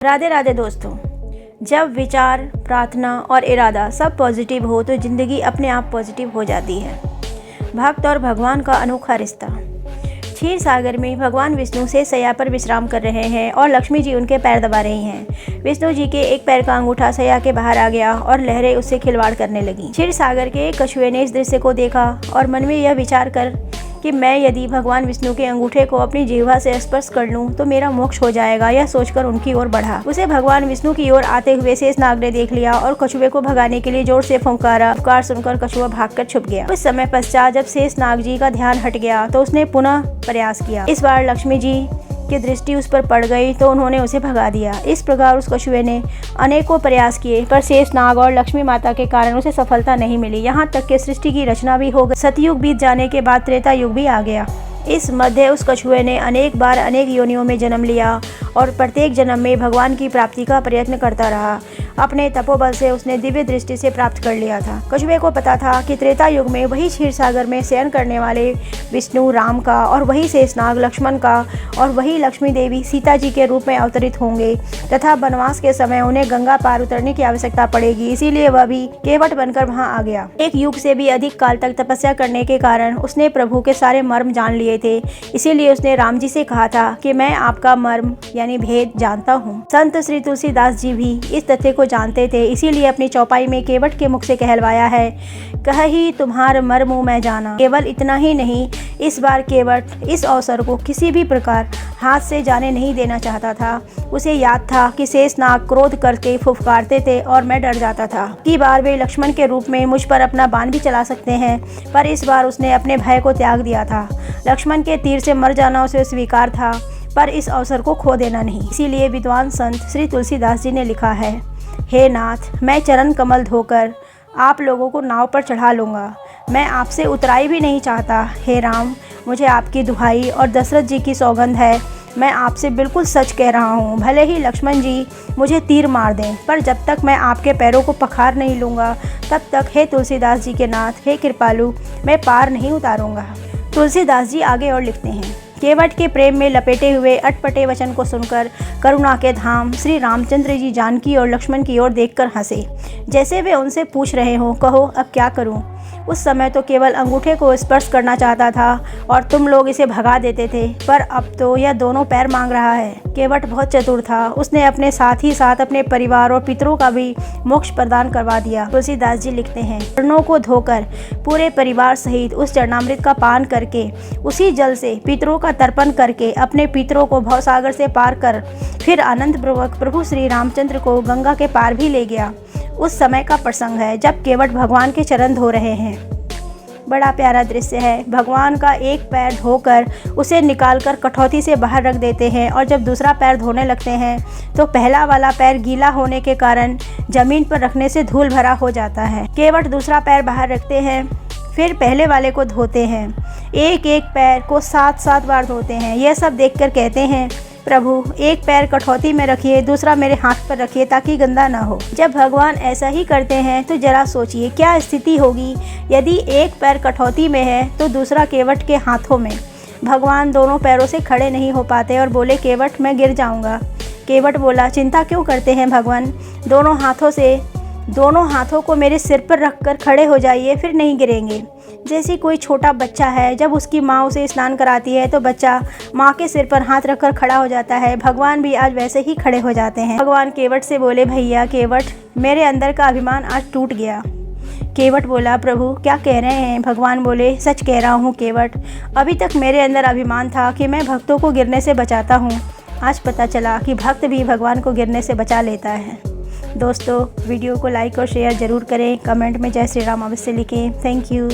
राधे राधे दोस्तों। जब विचार, प्रार्थना और इरादा सब पॉजिटिव हो तो ज़िंदगी अपने आप पॉजिटिव हो जाती है। भक्त और भगवान का अनोखा रिश्ता। क्षीर सागर में भगवान विष्णु से सैया पर विश्राम कर रहे हैं और लक्ष्मी जी उनके पैर दबा रही हैं। विष्णु जी के एक पैर का अंगूठा सैया के बाहर आ गया और लहरें उससे खिलवाड़ करने लगीं। क्षीर सागर के एक कछुए ने इस दृश्य को देखा और मन में यह विचार कर कि मैं यदि भगवान विष्णु के अंगूठे को अपनी जिह्वा से स्पर्श कर लूं तो मेरा मोक्ष हो जाएगा, यह सोचकर उनकी ओर बढ़ा। उसे भगवान विष्णु की ओर आते हुए शेषनाग ने देख लिया और कछुए को भगाने के लिए जोर से फुंकारा। पुकार सुनकर कछुआ भागकर छुप गया। कुछ समय पश्चात जब शेषनाग जी का ध्यान हट गया तो उसने पुनः प्रयास किया। इस बार लक्ष्मी जी की दृष्टि उस पर पड़ गई तो उन्होंने उसे भगा दिया। इस प्रकार उस कछुए ने अनेकों प्रयास किए पर शेषनाग और लक्ष्मी माता के कारण उसे सफलता नहीं मिली। यहाँ तक कि सृष्टि की रचना भी हो गई। सतयुग बीत जाने के बाद त्रेता युग भी आ गया। इस मध्य उस कछुए ने अनेक बार अनेक योनियों में जन्म लिया और प्रत्येक जन्म में भगवान की प्राप्ति का प्रयत्न करता रहा। अपने तपोबल से उसने दिव्य दृष्टि से प्राप्त कर लिया था। कछुए को पता था कि त्रेता युग में वही क्षीर सागर में शयन करने वाले विष्णु राम का और वही शेषनाग लक्ष्मण का और वही लक्ष्मी देवी सीता जी के रूप में अवतरित होंगे तथा वनवास के समय उन्हें गंगा पार उतरने की आवश्यकता पड़ेगी। इसीलिए वह भी केवट बनकर वहां आ गया। एक युग से भी अधिक काल तक तपस्या करने के कारण उसने प्रभु के सारे मर्म जान लिए थे। इसीलिए उसने राम जी से कहा था कि मैं आपका मर्म यानी भेद जानता हूँ। संत श्री तुलसीदास जी भी इस तथ्य को जानते थे, इसीलिए अपनी चौपाई में केवट के मुख से कहलवाया है, कही तुम्हार मर्म मैं जाना। केवल इतना ही नहीं, इस बार केवट इस अवसर को किसी भी प्रकार हाथ से जाने नहीं देना चाहता था। उसे याद था कि शेषनाग क्रोध करके फुफकारते थे और मैं डर जाता था कि बार वे लक्ष्मण के रूप में मुझ पर अपना बाण भी चला सकते हैं, पर इस बार उसने अपने भय को त्याग दिया था। लक्ष्मण के तीर से मर जाना उसे स्वीकार था, पर इस अवसर को खो देना नहीं। इसीलिए विद्वान संत श्री तुलसीदास जी ने लिखा है, हे नाथ, मैं चरण कमल धोकर आप लोगों को नाव पर चढ़ा लूँगा। मैं आपसे उतराई भी नहीं चाहता। हे राम, मुझे आपकी दुहाई और दशरथ जी की सौगंध है, मैं आपसे बिल्कुल सच कह रहा हूँ। भले ही लक्ष्मण जी मुझे तीर मार दें, पर जब तक मैं आपके पैरों को पखार नहीं लूँगा तब तक हे तुलसीदास जी के नाथ, हे कृपालु, मैं पार नहीं उतारूँगा। तुलसीदास जी आगे और लिखते हैं, केवट के प्रेम में लपेटे हुए अटपटे वचन को सुनकर करुणा के धाम श्री रामचंद्र जी जानकी और लक्ष्मण की ओर देखकर हंसे, जैसे वे उनसे पूछ रहे हों, कहो अब क्या करूं। उस समय तो केवल अंगूठे को स्पर्श करना चाहता था और तुम लोग इसे भगा देते थे, पर अब तो यह दोनों पैर मांग रहा है। केवट बहुत चतुर था, उसने अपने साथ ही साथ अपने परिवार और पितरों का भी मोक्ष प्रदान करवा दिया। तुलसीदास जी लिखते हैं, चरणों को धोकर पूरे परिवार सहित उस चरणामृत का पान करके उसी जल से पितरों का तर्पण करके अपने पितरों को भवसागर से पार कर फिर आनंद पूर्वक प्रभु श्री रामचंद्र को गंगा के पार भी ले गया। उस समय का प्रसंग है जब केवट भगवान के चरण धो रहे हैं। बड़ा प्यारा दृश्य है। भगवान का एक पैर धोकर उसे निकालकर कठौती से बाहर रख देते हैं और जब दूसरा पैर धोने लगते हैं तो पहला वाला पैर गीला होने के कारण जमीन पर रखने से धूल भरा हो जाता है। केवट दूसरा पैर बाहर रखते हैं, फिर पहले वाले को धोते हैं। एक एक पैर को 7-7 बार धोते हैं। यह सब देखकर कहते हैं, प्रभु एक पैर कठौती में रखिए, दूसरा मेरे हाथ पर रखिए ताकि गंदा ना हो। जब भगवान ऐसा ही करते हैं तो जरा सोचिए क्या स्थिति होगी यदि एक पैर कठौती में है तो दूसरा केवट के हाथों में। भगवान दोनों पैरों से खड़े नहीं हो पाते और बोले, केवट मैं गिर जाऊंगा। केवट बोला, चिंता क्यों करते हैं भगवान, दोनों हाथों को मेरे सिर पर रखकर खड़े हो जाइए, फिर नहीं गिरेंगे। जैसे कोई छोटा बच्चा है, जब उसकी माँ उसे स्नान कराती है तो बच्चा माँ के सिर पर हाथ रखकर खड़ा हो जाता है। भगवान भी आज वैसे ही खड़े हो जाते हैं। भगवान केवट से बोले, भैया केवट, मेरे अंदर का अभिमान आज टूट गया। केवट बोला, प्रभु क्या कह रहे हैं। भगवान बोले, सच कह रहा हूँ केवट, अभी तक मेरे अंदर अभिमान था कि मैं भक्तों को गिरने से बचाता हूँ। आज पता चला कि भक्त भी भगवान को गिरने से बचा लेता है। दोस्तों, वीडियो को लाइक और शेयर ज़रूर करें। कमेंट में जय श्री राम अवश्य लिखें। Thank you.